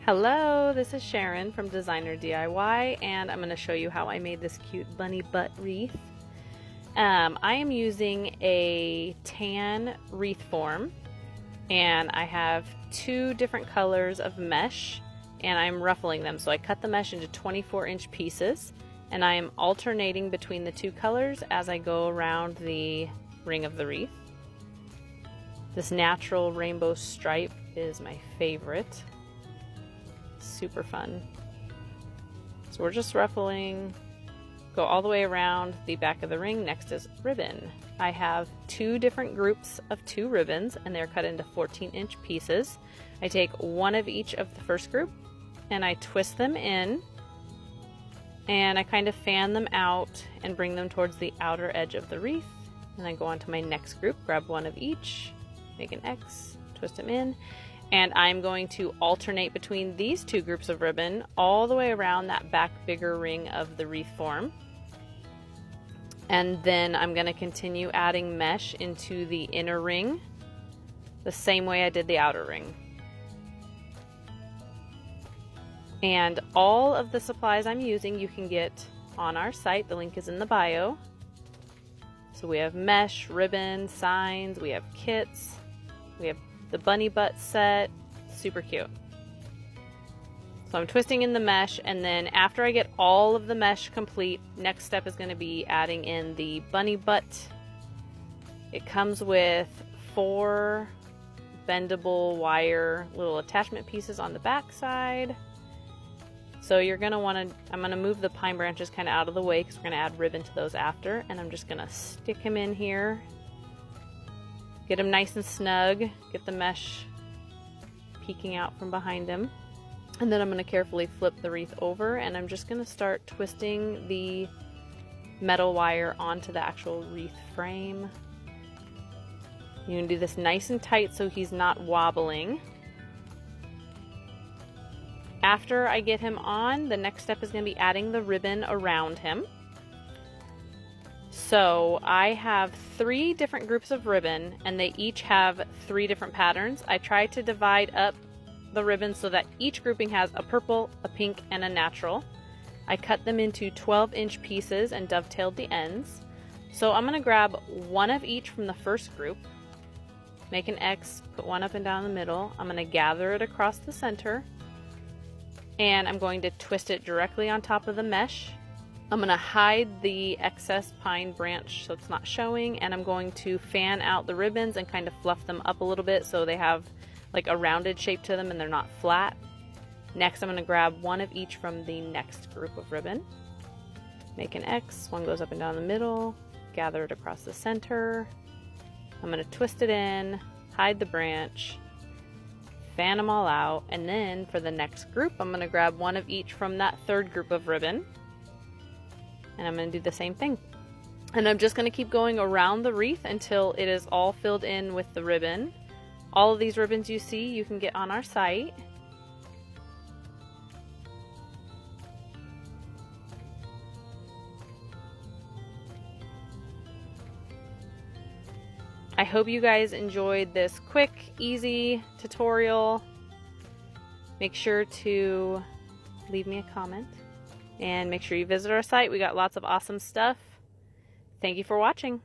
Hello, this is Sharon from DesignerDIY, and I'm going to show you how I made this cute bunny butt wreath. I am using a tan wreath form, and I have two different colors of mesh, and I'm ruffling them. So I cut the mesh into 24-inch pieces, and I am alternating between the two colors as I go around the ring of the wreath. This natural rainbow stripe is my favorite. Super fun. So we're just ruffling, go all the way around the back of the ring. Next is ribbon. I have two different groups of two ribbons, and they're cut into 14-inch pieces. I take one of each of the first group and I twist them in, and I kind of fan them out and bring them towards the outer edge of the wreath. And then go on to my next group, grab one of each, make an X, twist them in. And I'm going to alternate between these two groups of ribbon all the way around that back bigger ring of the wreath form. And then I'm going to continue adding mesh into the inner ring the same way I did the outer ring. And all of the supplies I'm using you can get on our site. The link is in the bio. So we have mesh, ribbon, signs, we have kits, we have the bunny butt set. Super cute. So I'm twisting in the mesh, and then after I get all of the mesh complete, next step is going to be adding in the bunny butt. It comes with 4 bendable wire little attachment pieces on the back side. So you're going to want to, I'm going to move the pine branches kind of out of the way because we're going to add ribbon to those after, and I'm just going to stick him in here. Get him nice and snug, get the mesh peeking out from behind him. And then I'm going to carefully flip the wreath over, and I'm just going to start twisting the metal wire onto the actual wreath frame. You can do this nice and tight so he's not wobbling. After I get him on, the next step is going to be adding the ribbon around him. So I have 3 different groups of ribbon, and they each have 3 different patterns. I try to divide up the ribbon so that each grouping has a purple, a pink, and a natural. I cut them into 12-inch pieces and dovetailed the ends. So I'm going to grab one of each from the first group, make an X, put one up and down the middle. I'm going to gather it across the center, and I'm going to twist it directly on top of the mesh. I'm going to hide the excess pine branch so it's not showing, and I'm going to fan out the ribbons and kind of fluff them up a little bit so they have like a rounded shape to them and they're not flat. Next, I'm going to grab one of each from the next group of ribbon, make an X, one goes up and down the middle, gather it across the center. I'm going to twist it in, hide the branch, fan them all out, and then for the next group I'm going to grab one of each from that third group of ribbon. And I'm going to do the same thing. And I'm just going to keep going around the wreath until it is all filled in with the ribbon. All of these ribbons you see, you can get on our site. I hope you guys enjoyed this quick, easy tutorial. Make sure to leave me a comment. And make sure you visit our site. We got lots of awesome stuff. Thank you for watching.